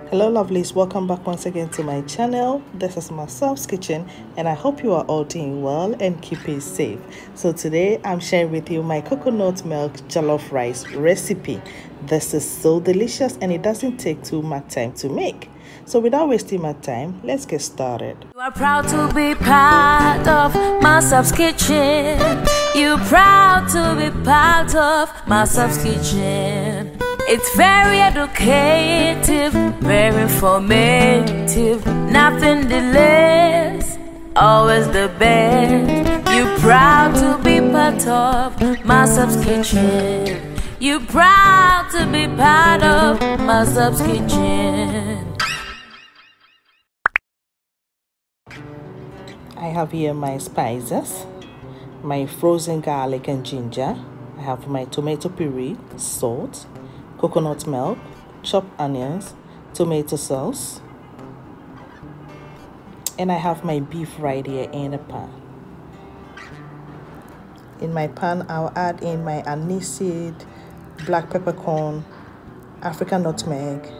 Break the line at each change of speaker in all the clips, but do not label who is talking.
Hello lovelies, welcome back once again to my channel. This is Masof's kitchen and I hope you are all doing well and keeping safe. So today I'm sharing with you my coconut milk jollof rice recipe. This is so delicious and it doesn't take too much time to make. So without wasting my time, let's get started.
You are proud to be part of Masof's kitchen. You're proud to be part of Masof's kitchen. It's very educative, very informative, nothing delays, always the best. You're proud to be part of Masof's kitchen. You're proud to be part of Masof's kitchen.
I have here my spices, my frozen garlic and ginger. I have my tomato puree, salt, coconut milk, chopped onions, tomato sauce, and I have my beef right here in a pan. In my pan, I'll add in my anise seed, black peppercorn, African nutmeg,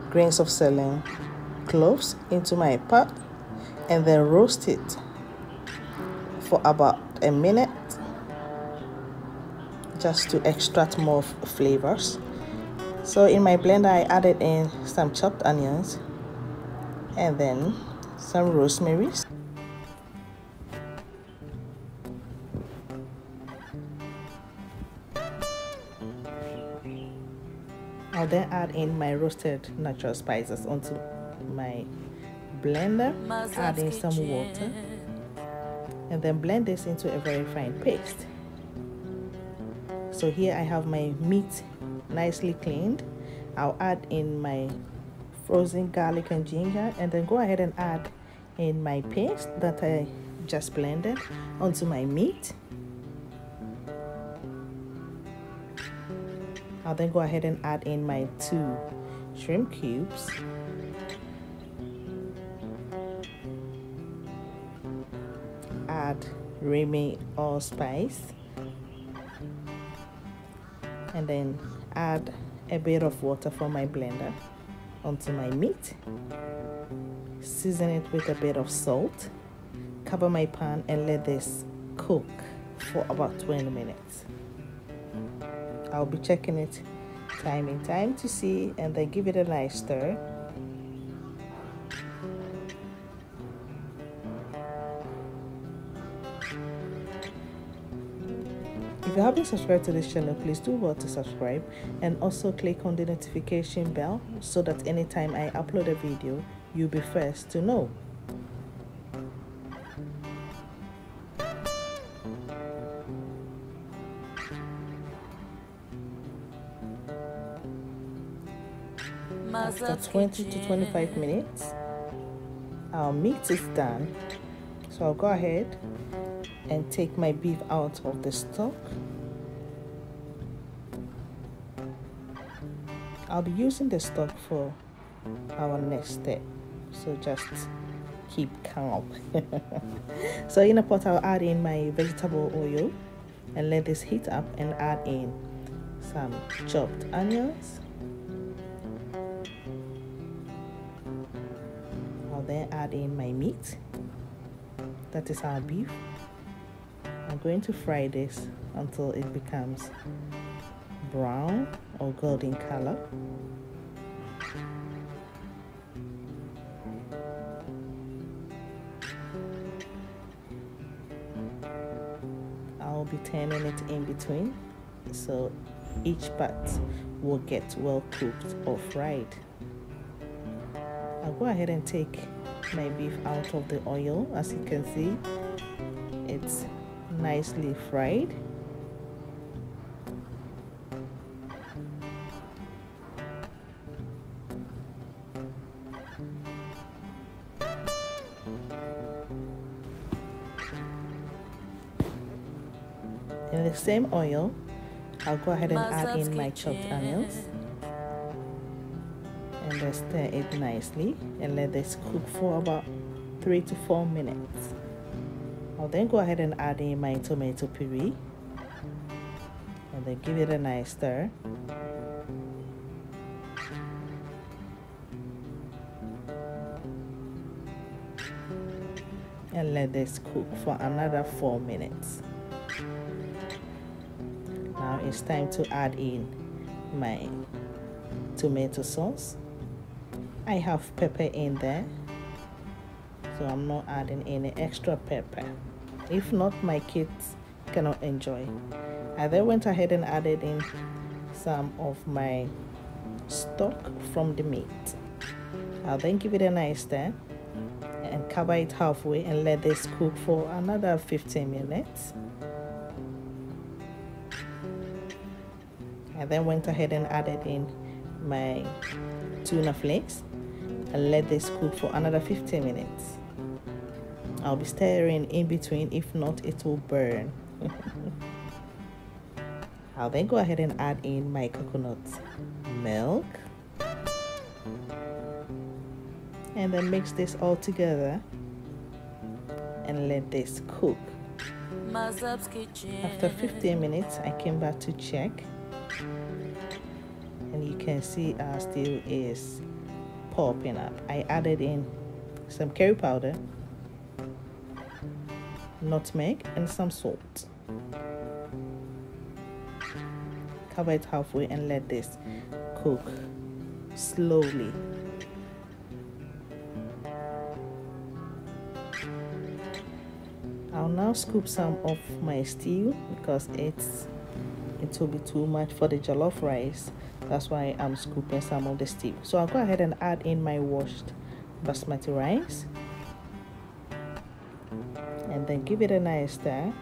grains of selims, cloves into my pot, and then roast it for about a minute just to extract more flavors. So in my blender, I added in some chopped onions and then some rosemary. I'll then add in my roasted natural spices onto my blender, add in some water, and then blend this into a very fine paste. So here I have my meat nicely cleaned. I'll add in my frozen garlic and ginger and then go ahead and add in my paste that I just blended onto my meat. I'll then go ahead and add in my 2 shrimp cubes, add Remi allspice, and then add a bit of water from my blender onto my meat. Season it with a bit of salt. Cover my pan and let this cook for about 20 minutes. I'll be checking it time in time to see and then give it a nice stir. If you haven't subscribed to this channel, please do well to subscribe and also click on the notification bell so that anytime I upload a video, you'll be first to know. After 20 to 25 minutes, our meat is done. So I'll go ahead and take my beef out of the stock. I'll be using the stock for our next step, so just keep calm. So in a pot, I'll add in my vegetable oil and let this heat up and add in some chopped onions. I'll then add in my meat, that is our beef. I'm going to fry this until it becomes brown or golden color. I'll be turning it in between so each part will get well cooked or fried. I'll go ahead and take my beef out of the oil. As you can see, it's nicely fried. In the same oil, I'll go ahead and add in my chopped onions and then stir it nicely and let this cook for about 3 to 4 minutes. I'll then go ahead and add in my tomato puree and then give it a nice stir. and let this cook for another 4 minutes. Now it's time to add in my tomato sauce. I have pepper in there, so I'm not adding any extra pepper. If not, my kids cannot enjoy. I then went ahead and added in some of my stock from the meat. I'll then give it a nice stir and cover it halfway and let this cook for another 15 minutes. I then went ahead and added in my tuna flakes and let this cook for another 15 minutes. I'll be stirring in between, if not it will burn. I'll then go ahead and add in my coconut milk and then mix this all together and let this cook. After 15 minutes, I came back to check, and you can see our stew is popping up. I added in some curry powder, nutmeg, and some salt. Cover it halfway and let this cook slowly. I'll now scoop some of my stew because it will be too much for the jollof rice. That's why I'm scooping some of the stew. So I'll go ahead and add in my washed basmati rice and then give it a nice stir.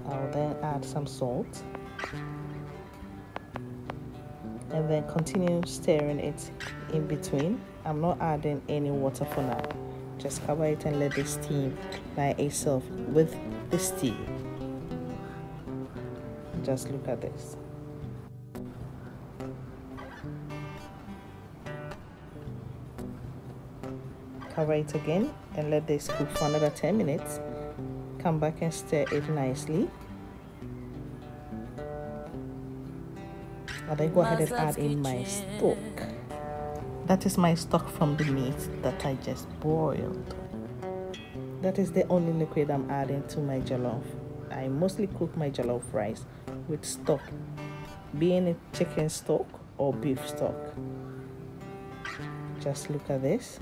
I'll then add some salt and then continue stirring it in between. I'm not adding any water for now. Just cover it and let it steam by itself with the stew. Just look at this. Cover it again and let this cook for another 10 minutes. Come back and stir it nicely. I'll then go ahead and add in my stock. That is my stock from the meat that I just boiled. That is the only liquid I'm adding to my jollof. I mostly cook my jollof rice with stock, being it chicken stock or beef stock. Just look at this.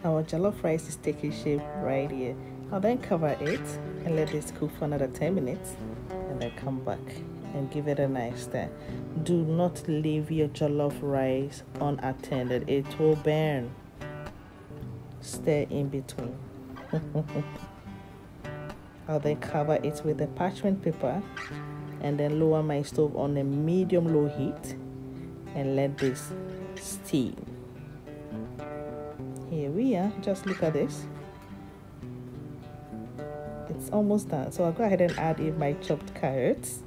Our jollof rice is taking shape right here. I'll then cover it and let this cook for another 10 minutes and then come back and give it a nice stir. Do not leave your jollof rice unattended. It will burn. Stir in between. I'll then cover it with a parchment paper and then lower my stove on a medium-low heat and let this steam. Here we are. Just look at this. It's almost done. So I'll go ahead and add in my chopped carrots.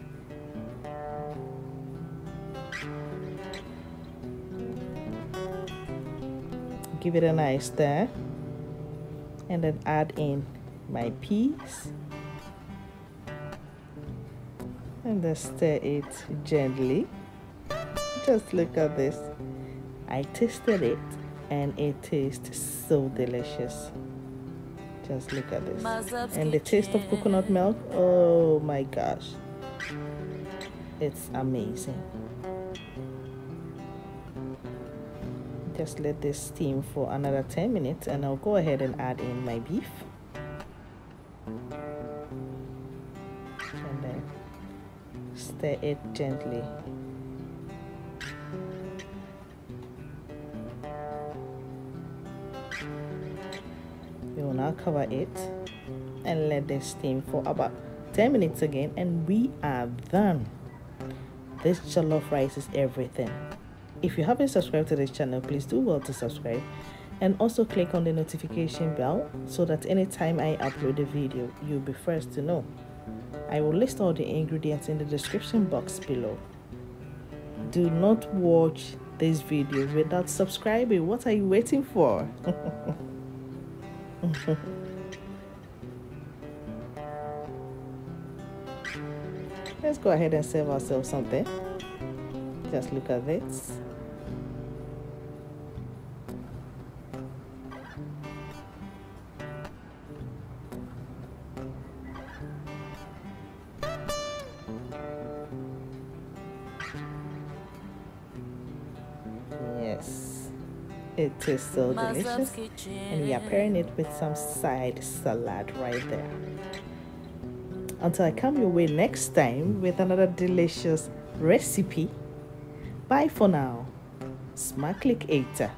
Give it a nice stir and then add in my peas and then stir it gently. Just look at this. I tasted it and it tastes so delicious. Just look at this. And the taste of coconut milk, oh my gosh, it's amazing. Just let this steam for another 10 minutes and I'll go ahead and add in my beef and then stir it gently. We will now cover it and let this steam for about 10 minutes again and we are done. This jollof rice is everything. If you haven't subscribed to this channel, please do well to subscribe and also click on the notification bell so that anytime I upload a video, you'll be first to know. I will list all the ingredients in the description box below. Do not watch this video without subscribing. What are you waiting for? let's go ahead and serve ourselves something. Just look at this. Yes, it is so delicious, and we are pairing it with some side salad right there. Until I come your way next time with another delicious recipe, bye for now. Smakelijk eten.